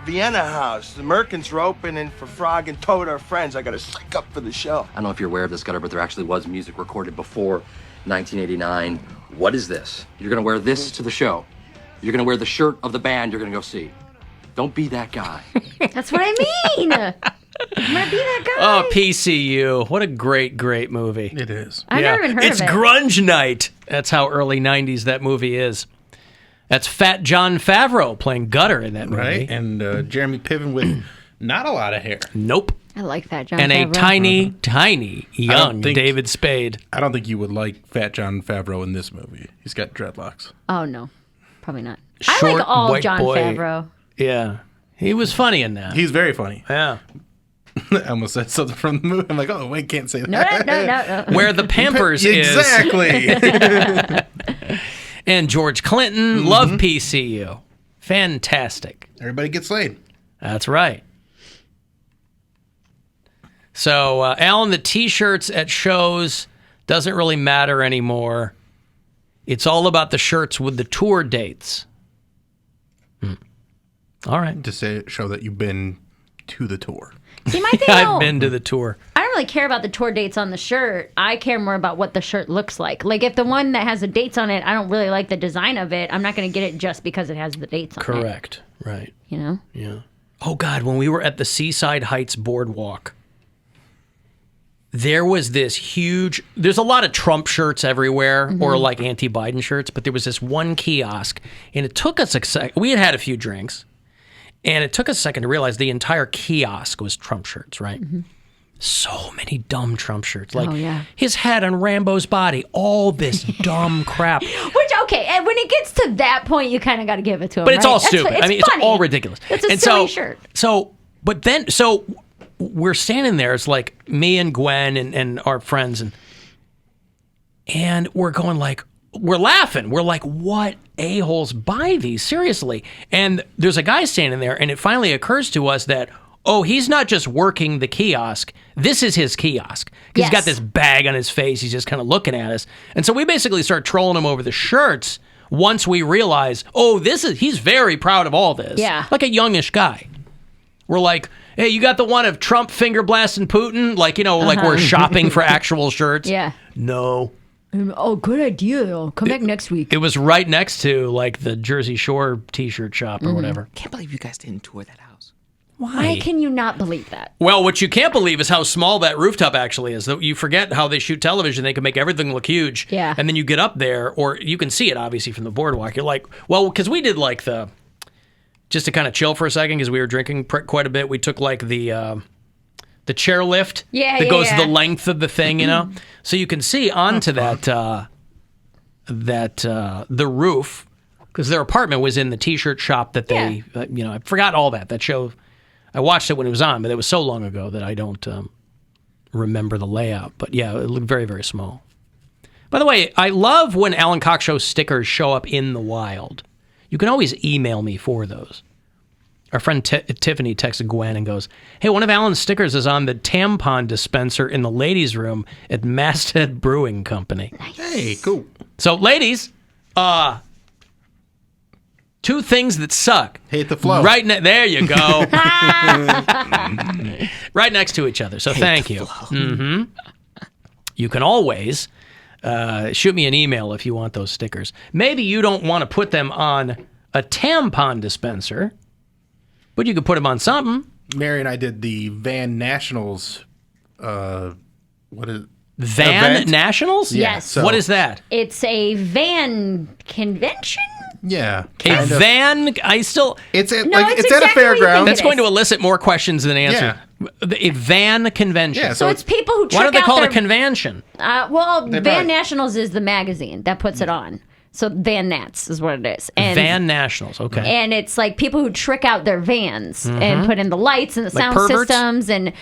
Vienna House. The Merkins are opening for Frog and Toad, our friends. I gotta psych up for the show. I don't know if you're aware of this, Gutter, but there actually was music recorded before 1989. What is this? You're gonna wear this to the show. You're gonna wear the shirt of the band you're gonna go see. Don't be that guy. That's what I mean. I'm gonna be that guy. Oh, PCU. What a great, great movie. It is. I've never even heard it's of it. grunge night. That's how early 90s that movie is. That's Fat John Favreau playing Gutter in that movie. Right? And Jeremy Piven with not a lot of hair. Nope. I like that, John. And Favreau. a tiny, tiny young David Spade. I don't think you would like Fat John Favreau in this movie. He's got dreadlocks. Oh no, probably not. Short, I like all white John boy. Favreau. Yeah. He was funny in that. He's very funny. Yeah. I almost said something from the movie. I'm like, oh, wait, can't say that. No. Where the Pampers Exactly. is. And George Clinton. Love PCU. Fantastic. Everybody gets laid. That's right. So, Alan, the T-shirts at shows doesn't really matter anymore. It's all about the shirts with the tour dates. All right. To show that you've been to the tour. See, my thing though, I've been to the tour. I don't really care about the tour dates on the shirt. I care more about what the shirt looks like. Like if the one that has the dates on it, I don't really like the design of it. I'm not going to get it just because it has the dates on it. Correct. Right. You know? Yeah. Oh, God, when we were at the Seaside Heights Boardwalk, there was this huge... There's a lot of Trump shirts everywhere, or like anti-Biden shirts, but there was this one kiosk, and it took us a second. We had a few drinks, and it took us a second to realize the entire kiosk was Trump shirts, right? So many dumb Trump shirts. Like his head on Rambo's body, all this dumb crap. Which, okay, and when it gets to that point, you kind of got to give it to him, But it's right? all stupid. It's it's funny. all ridiculous. It's a silly shirt. So we're standing there. It's like me and Gwen and our friends, and we're going like, we're laughing. We're like, what a-holes buy these? Seriously. And there's a guy standing there, and it finally occurs to us that, oh, he's not just working the kiosk. This is his kiosk. He's got this bag on his face. He's just kind of looking at us. And so we basically start trolling him over the shirts once we realize, oh, he's very proud of all this. Yeah. Like a youngish guy. We're like, hey, you got the one of Trump finger blasting Putin? Like, like we're shopping for actual shirts. Yeah. No. Oh, good idea. Come back next week. It was right next to like the Jersey Shore t-shirt shop or whatever. Can't believe you guys didn't tour that house. Why can you not believe that? Well, what you can't believe is how small that rooftop actually is. You forget how they shoot television. They can make everything look huge. Yeah. And then you get up there, or you can see it obviously from the boardwalk. You're like, well, because we did like just to kind of chill for a second because we were drinking quite a bit. We took like the chairlift that goes the length of the thing, so you can see onto the roof because their apartment was in the t-shirt shop that they, I forgot all that show. I watched it when it was on, but it was so long ago that I don't remember the layout. But yeah, it looked very, very small. By the way, I love when Alan Cox Show stickers show up in the wild. You can always email me for those. Our friend Tiffany texted Gwen and goes, hey, one of Alan's stickers is on the tampon dispenser in the ladies' room at Masthead Brewing Company. Nice. Hey, cool. So, ladies, two things that suck. Hate the flow. There you go. Right next to each other. So thank you. You can always shoot me an email if you want those stickers. Maybe you don't want to put them on a tampon dispenser, but you could put them on something. Mary and I did the Van Nationals. What is it? Van Event? Nationals? Yes. So- What is that? It's a van convention? Yeah. A van? I still... It's at No, it's it's at a exactly what you fairground. think That's going to elicit more questions than answers. A van convention. Yeah, So it's people who trick Why don't they out call it their... a convention? Well, Van probably- Nationals is the magazine that puts it on. So Van Nats is what it is. And, Van Nationals, okay. and it's like people who trick out their vans and put in the lights and the sound perverts? systems and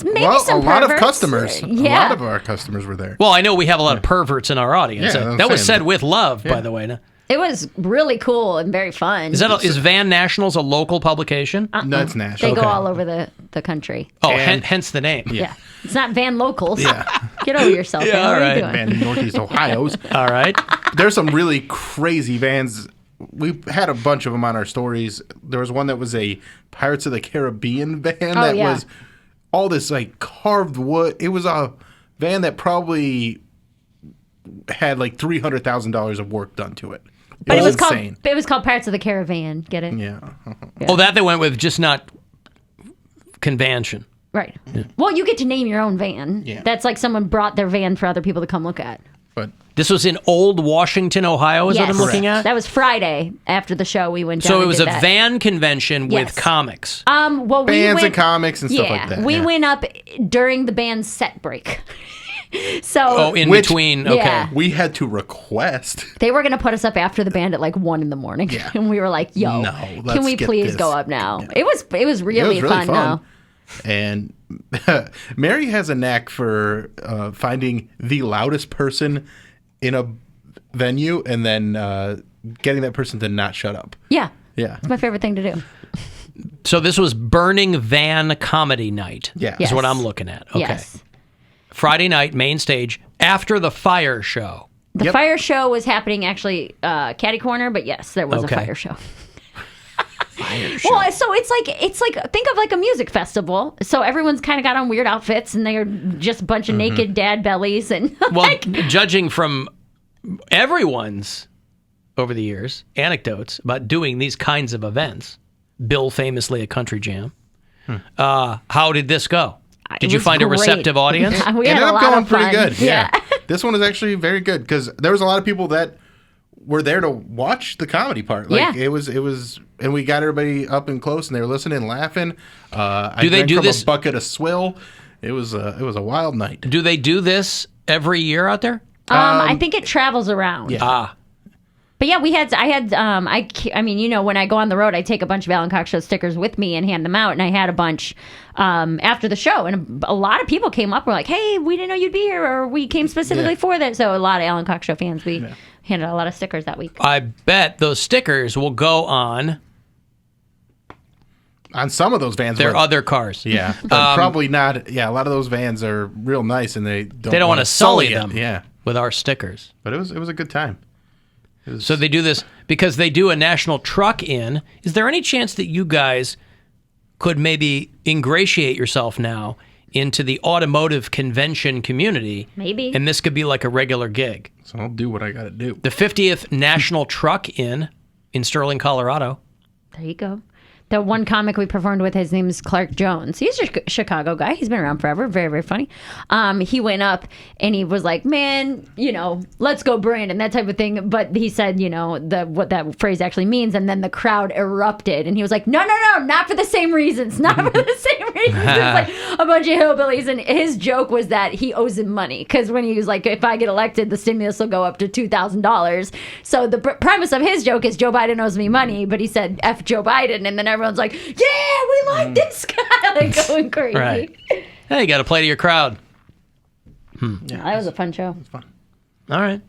maybe Well, some a lot of perverts. customers. Yeah. A lot of our customers were there. Well, I know we have a lot of perverts in our audience. Yeah, I'm that was saying. said with love, by the way. No? It was really cool and very fun. Is Van Nationals a local publication? No, it's They national. go all over the country. Hence the name. Yeah. It's not Van Locals. Yeah. Get over yourself, man. all What are right, you doing? Van Northeast Ohio's. All right. There's some really crazy vans we had a bunch of them on our stories. There was one that was a Pirates of the Caribbean van that yeah. was all this like carved wood. It was a van that probably had like $300,000 of work done to it. But it was insane. called Pirates of the Caravan. Get it? Yeah. Oh, that they went with, just not convention. Right. Yeah. Well, you get to name your own van. Yeah. That's like someone brought their van for other people to come look at. But This was in Old Washington, Ohio, is what I'm looking at? That was Friday after the show. We went down. So it and was did a that. van convention Yes. with comics. Well, we bands went, and comics and stuff like that. We yeah. went up during the band's set break. So In Which- between, okay. Yeah. We had to request. they were going to put us up after the band at like 1 a.m. Yeah. And we were like, yo, No, can let's we get please this. go up now? Yeah. It was really, It was really fun though. And Mary has a knack for finding the loudest person in a venue and then getting that person to not shut up. Yeah. Yeah. It's my favorite thing to do. So this was Burning Van Comedy Night. Yeah. Yes. Is what I'm looking at. Okay. Yes. Friday night, main stage, after the fire show. The Yep. fire show was happening actually catty corner, but yes, there was Okay. a fire show. Well, so it's like think of like a music festival. So everyone's kind of got on weird outfits, and they're just a bunch of naked dad bellies, and Well, like, judging from everyone's, over the years, anecdotes about doing these kinds of events, Bill famously a country jam, how did this go? Did it you was find a great. receptive audience? We had Ended a up lot going of fun. pretty good. Yeah. This one is actually very good because there was a lot of people that were there to watch the comedy part. Like Yeah. it was, and we got everybody up and close, and they were listening and laughing. I Do they drank do from this- a bucket of swill? It was a wild night. Do they do this every year out there? I think it travels around. Yeah. But yeah, I mean, you know, when I go on the road, I take a bunch of Alan Cox Show stickers with me and hand them out. And I had a bunch after the show. And a lot of people came up and were like, hey, we didn't know you'd be here, or we came specifically for that. So a lot of Alan Cox Show fans, we handed out a lot of stickers that week. I bet those stickers will go on some of those vans. their were- other cars. Yeah, but probably not. Yeah, a lot of those vans are real nice, and they don't want wanna to sully it. them Yeah, with our stickers. but it was a good time. So they do this because they do a national truck in. Is there any chance that you guys could maybe ingratiate yourself now into the automotive convention community? Maybe. And this could be like a regular gig. So I'll do what I got to do. The 50th National Truck in Sterling, Colorado. There you go. The one comic we performed with, his name is Clark Jones. He's a Chicago guy. He's been around forever. Very, very funny. He went up and he was like, man, you know, let's go Brandon, that type of thing. But he said, you know, what that phrase actually means. And then the crowd erupted. And he was like, no, not for the same reasons. Not for the same reasons. It's like a bunch of hillbillies. And his joke was that he owes him money. Because when he was like, if I get elected, the stimulus will go up to $2,000. So the premise of his joke is Joe Biden owes me money. But he said, F Joe Biden. And then everyone's like, yeah, we like this guy, like going crazy. Right. Hey, you got to play to your crowd. Yeah, that was a fun show. All right.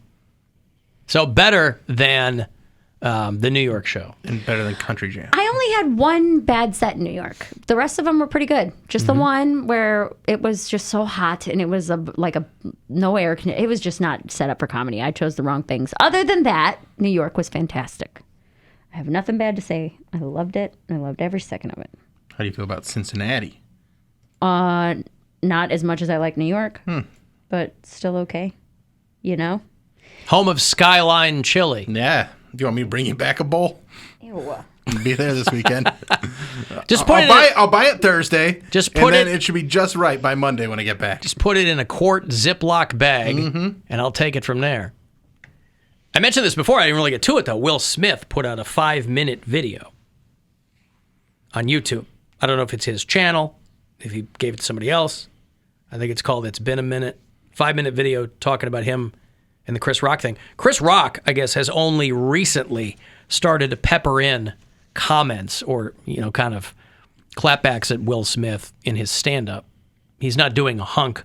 So better than the New York show. And better than Country Jam. I only had one bad set in New York. The rest of them were pretty good. Just the one where it was just so hot and it was no air. It was just not set up for comedy. I chose the wrong things. Other than that, New York was fantastic. I have nothing bad to say. I loved it. I loved every second of it. How do you feel about Cincinnati? Not as much as I like New York, but still okay. You know? Home of Skyline Chili. Yeah. Do you want me to bring you back a bowl? Ew. Be there this weekend. Just put I'll buy it Thursday. Just and put then it- it should be just right by Monday when I get back. Just put it in a quart Ziploc bag, and I'll take it from there. I mentioned this before. I didn't really get to it, though. Will Smith put out a 5-minute video on YouTube. I don't know if it's his channel, if he gave it to somebody else. I think it's called It's Been a Minute. 5-minute video talking about him and the Chris Rock thing. Chris Rock, I guess, has only recently started to pepper in comments or, you know, kind of clapbacks at Will Smith in his stand-up. He's not doing a hunk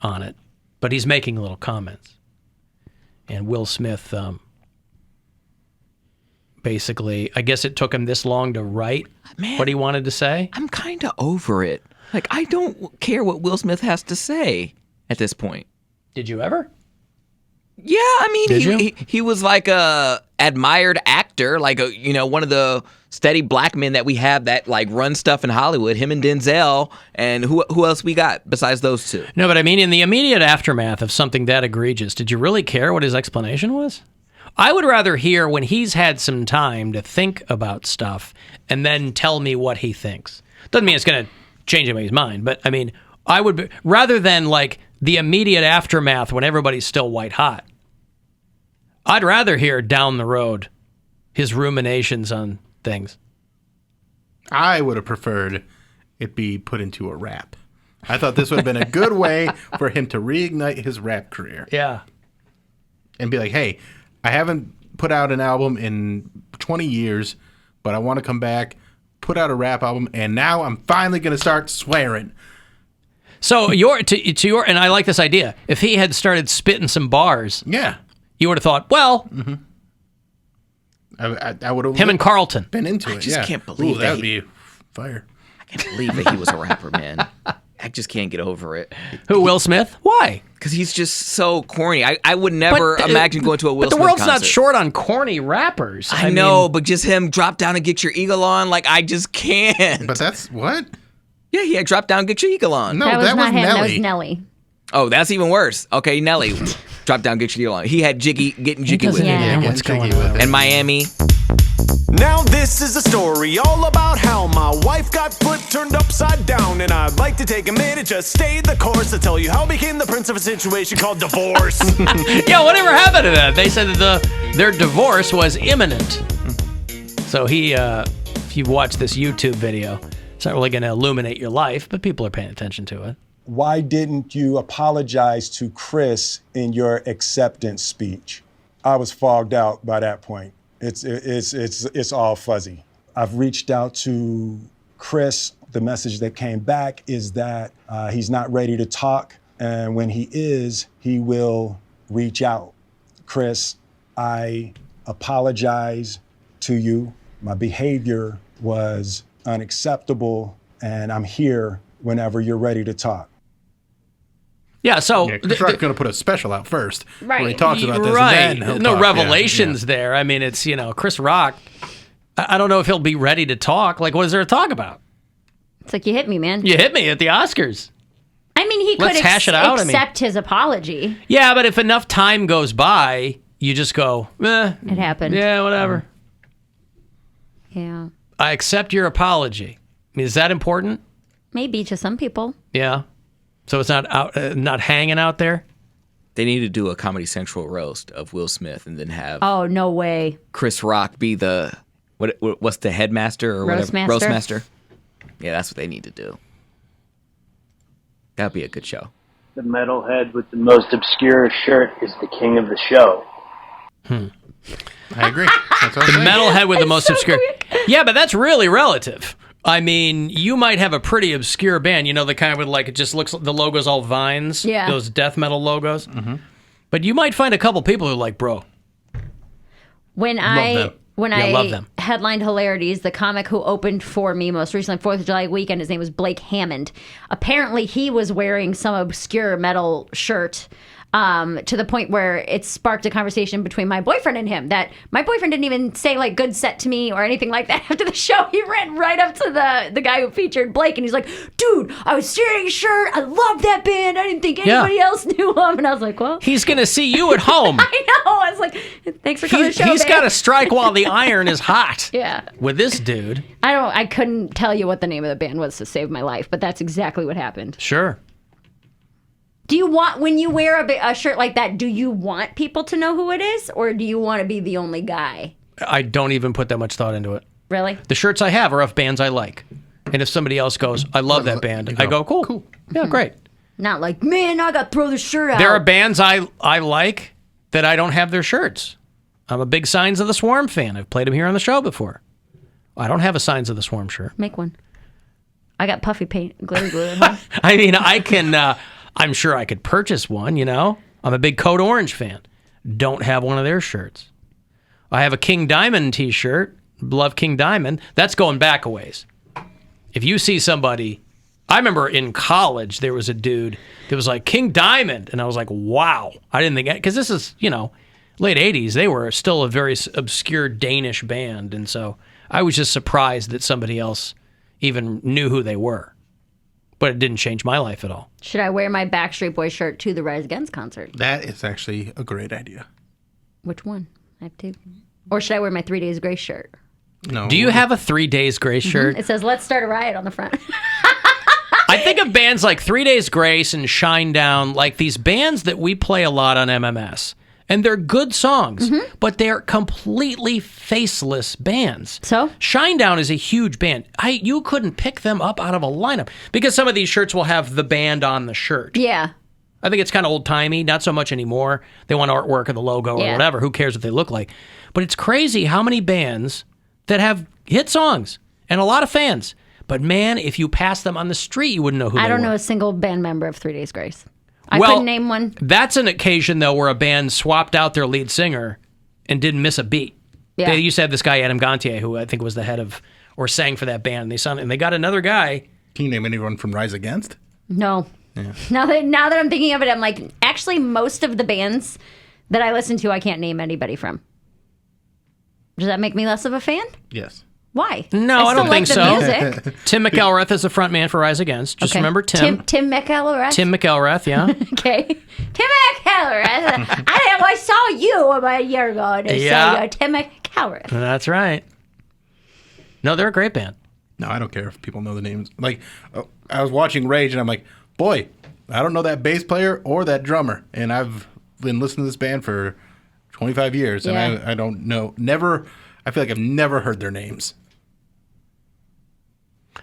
on it, but he's making little comments. And Will Smith, basically, I guess it took him this long to write what he wanted to say. I'm kind of over it. Like, I don't care what Will Smith has to say at this point. Did you ever? Yeah, I mean, Did you? he was like a admired actor, like one of the steady black men that we have that like run stuff in Hollywood. Him and Denzel, and who else we got besides those two? No, but I mean, in the immediate aftermath of something that egregious, did you really care what his explanation was? I would rather hear when he's had some time to think about stuff and then tell me what he thinks. Doesn't mean it's going to change anybody's mind, but I mean, I would be, rather than like the immediate aftermath when everybody's still white hot. I'd rather hear down the road his ruminations on things. I would have preferred it be put into a rap. I thought this would have been a good way for him to reignite his rap career. Yeah. And be like, hey, I haven't put out an album in 20 years, but I want to come back, put out a rap album, and now I'm finally going to start swearing. So to your, and I like this idea. If he had started spitting some bars, Yeah. you would have thought, well, I would have him and Carlton. been into it. just yeah. can't believe Ooh, that that would be fire. I can't believe that he was a rapper, man. I just can't get over it. Who, Will Smith? Why? Because he's just so corny. I would never imagine going to a Will But Smith the world's concert. not short on corny rappers. I know, mean, but just him drop down and get your eagle on, like I just can't. But that's what? Yeah, he had drop down, get your eagle on. No, That was that not was him. Nelly. That was Nelly. Oh, that's even worse. Okay, Nelly, drop down, get your eagle on. He had getting jiggy with doesn't it. Yeah. know what's Getting going jiggy on. with it. And Miami. Now this is a story all about how my wife got flipped, turned upside down, and I'd like to take a minute, just stay the course to tell you how I became the prince of a situation called divorce. Yeah, whatever happened to that? They said that their divorce was imminent. So he, if you watch this YouTube video, it's not really going to illuminate your life, but people are paying attention to it. Why didn't you apologize to Chris in your acceptance speech? I was fogged out by that point. It's all fuzzy. I've reached out to Chris. The message that came back is that he's not ready to talk, and when he is, he will reach out. Chris, I apologize to you. My behavior was unacceptable, and I'm here whenever you're ready to talk. Yeah, so Yeah, Chris Rock's going to put a special out first where he Right. talks about this. right. And then he'll No talk. Yeah, revelations there. I mean, it's, Chris Rock. I don't know if he'll be ready to talk. Like, what is there to talk about? It's like, you hit me, man. You hit me at the Oscars. I mean, he Let's could hash it out, I mean. accept his apology. Yeah, but if enough time goes by, you just go, It happened. yeah, whatever. Yeah. I accept your apology. I mean, is that important? Maybe to some people. Yeah. So it's not out, not hanging out there. They need to do a Comedy Central roast of Will Smith and then have Oh, no way. Chris Rock be the what's the headmaster or whatever? Roastmaster? Roastmaster. Yeah, that's what they need to do. That'd be a good show. The metalhead with the most obscure shirt is the king of the show. I agree. That's what I'm saying. Metalhead with the most so obscure. weird. Yeah, but that's really relative. I mean, you might have a pretty obscure band, the kind with like, it just looks, the logo's all vines. Yeah. Those death metal logos. Mm-hmm. But you might find a couple people who are like, bro. When them. Love them. headlined Hilarities, the comic who opened for me most recently 4th of July weekend, his name was Blake Hammond. Apparently he was wearing some obscure metal shirt to the point where it sparked a conversation between my boyfriend and him that my boyfriend didn't even say like good set to me or anything like that after the show. He ran right up to the guy who featured Blake and he's like, dude, I was staring at your shirt. I love that band. I didn't think anybody else knew him. And I was like, well, He's going to see you at home. I know. I was like, thanks for coming to the show, He's babe. got to strike while the iron is hot. Yeah. With this dude. I couldn't tell you what the name of the band was to save my life, but that's exactly what happened. Sure. Do you want, when you wear a shirt like that, do you want people to know who it is, or do you want to be the only guy? I don't even put that much thought into it. Really? The shirts I have are of bands I like. And if somebody else goes, I love that band, I go, cool. Cool. Yeah, great. Not like, man, I got to throw the shirt out. There are bands I like that I don't have their shirts. I'm a big Signs of the Swarm fan. I've played them here on the show before. I don't have a Signs of the Swarm shirt. Make one. I got puffy paint, glitter glue at home. I mean, I can, I'm sure I could purchase one, I'm a big Code Orange fan. Don't have one of their shirts. I have a King Diamond t-shirt. Love King Diamond. That's going back a ways. If you see somebody, I remember in college there was a dude that was like King Diamond, and I was like, wow. I didn't think, because this is, late 80s. They were still a very obscure Danish band, and so I was just surprised that somebody else even knew who they were. But it didn't change my life at all. Should I wear my Backstreet Boys shirt to the Rise Against concert? That is actually a great idea. Which one? I have to. Or should I wear my 3 Days Grace shirt? No. Do you have a 3 Days Grace shirt? It says, "Let's start a riot" on the front. I think of bands like 3 Days Grace and Shinedown, like these bands that we play a lot on MMS. And they're good songs, but they're completely faceless bands. So? Shinedown is a huge band. You couldn't pick them up out of a lineup because some of these shirts will have the band on the shirt. Yeah. I think it's kind of old-timey, not so much anymore. They want artwork of the logo or whatever. Who cares what they look like? But it's crazy how many bands that have hit songs and a lot of fans. But man, if you pass them on the street, you wouldn't know who they were. I don't know a single band member of 3 Days Grace. I Well, couldn't name one. That's an occasion, though, where a band swapped out their lead singer and didn't miss a beat. Yeah. They used to have this guy, Adam Gontier, who I think was the head of, or sang for that band. And they got another guy. Can you name anyone from Rise Against? No. Yeah. Now that I'm thinking of it, I'm like, actually, most of the bands that I listen to, I can't name anybody from. Does that make me less of a fan? Yes. Why? No, I don't think still so. like the music. Tim McElrath is the front man for Rise Against. Just remember Tim. Tim McElrath? Tim McElrath, yeah. Okay. Tim McElrath. I saw you about a year ago. And Yeah. Tim McElrath. That's right. No, they're a great band. No, I don't care if people know the names. Like, I was watching Rage, and I'm like, boy, I don't know that bass player or that drummer. And I've been listening to this band for 25 years, and I don't know. I feel like I've never heard their names.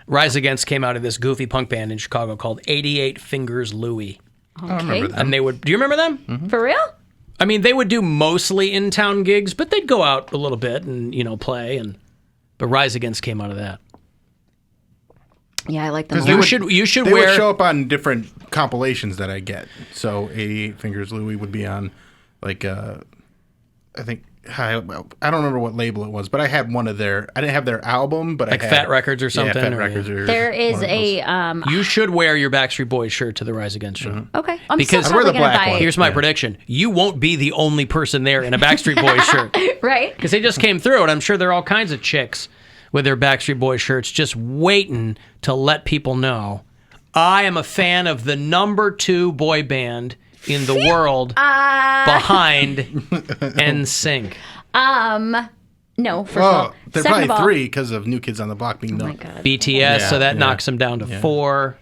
Rise Against came out of this goofy punk band in Chicago called 88 Fingers Louie. Okay. I remember them. And do you remember them? Mm-hmm. For real? I mean, they would do mostly in-town gigs, but they'd go out a little bit and, play. But Rise Against came out of that. Yeah, I like them. You should They wear. would show up on different compilations that I get. So 88 Fingers Louie would be on, like, I think, I don't remember what label it was, but I had one of their, I didn't have their album, but like I had Fat Records or something. Yeah, Fat Records. Or there is a. You should wear your Backstreet Boys shirt to the Rise Against show. Okay. I'm Because still I wear probably the going to black buy one. it. Here's my prediction. You won't be the only person there in a Backstreet Boys shirt. Right? Because they just came through, and I'm sure there are all kinds of chicks with their Backstreet Boys shirts just waiting to let people know. I am a fan of the number 2 boy band in the world behind NSYNC. No, first of all. They're Second probably of all, 3 because of New Kids on the Block being Oh my known. God. BTS, so that knocks them down to 4.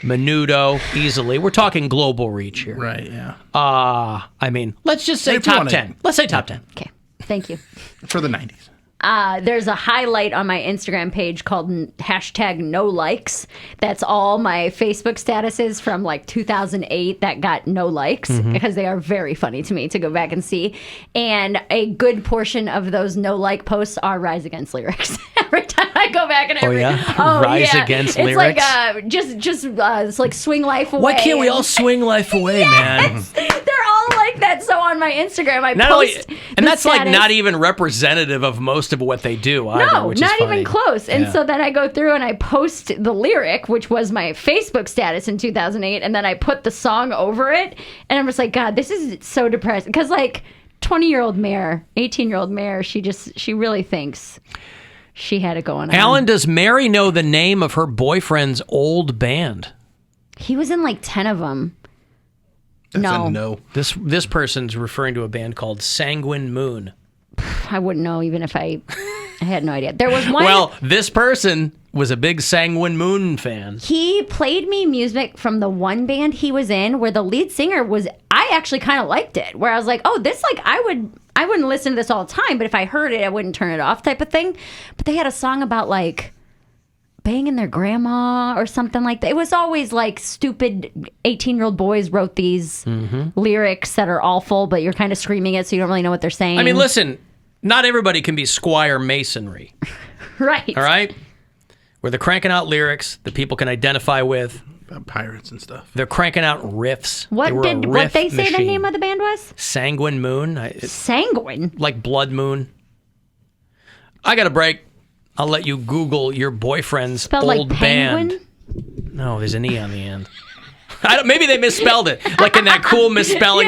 Menudo, easily. We're talking global reach here. Right, yeah. I mean, let's just say If you top wanna- 10. Let's say top 10. Okay. Thank you. For the 90s. There's a highlight on my Instagram page called #no likes. That's all my Facebook statuses from like 2008 that got no likes because they are very funny to me to go back and see. And a good portion of those no like posts are Rise Against lyrics. Every time I go back and Rise Against it's lyrics? like it's like swing life away. Why can't we all swing life away, man? They're all like that. So on my Instagram, I Not post only, and the that's like status. not even representative of most of what they do either, No, which not is funny. even close. And Yeah. so then I go through and I post the lyric, which was my Facebook status in 2008, and then I put the song over it. And I'm just like, God, this is so depressing. Because like 20-year-old Mare, 18-year-old Mare, she really thinks she had it going on. Alan, does Mary know the name of her boyfriend's old band? He was in like 10 of them. That's a no. This person's referring to a band called Sanguine Moon. I wouldn't know even if I had no idea. There was one. Well, this person was a big Sanguine Moon fan. He played me music from the one band he was in where the lead singer was, I actually kind of liked it. Where I was like, oh, this, like, I wouldn't listen to this all the time, but if I heard it, I wouldn't turn it off type of thing. But they had a song about, like, banging their grandma or something like that. It was always, like, stupid 18-year-old boys wrote these lyrics that are awful, but you're kind of screaming it so you don't really know what they're saying. I mean, listen, not everybody can be Squire Masonry, Right. all right? Where they're cranking out lyrics that people can identify with. About pirates and stuff. They're cranking out riffs. What were a did riff what they say the machine. name of the band was? Sanguine Moon. It's Sanguine. like Blood Moon. I got a break. I'll let you Google your boyfriend's Spelled old like penguin. band. No, there's an E on the end. Maybe they misspelled it, like in that cool misspelling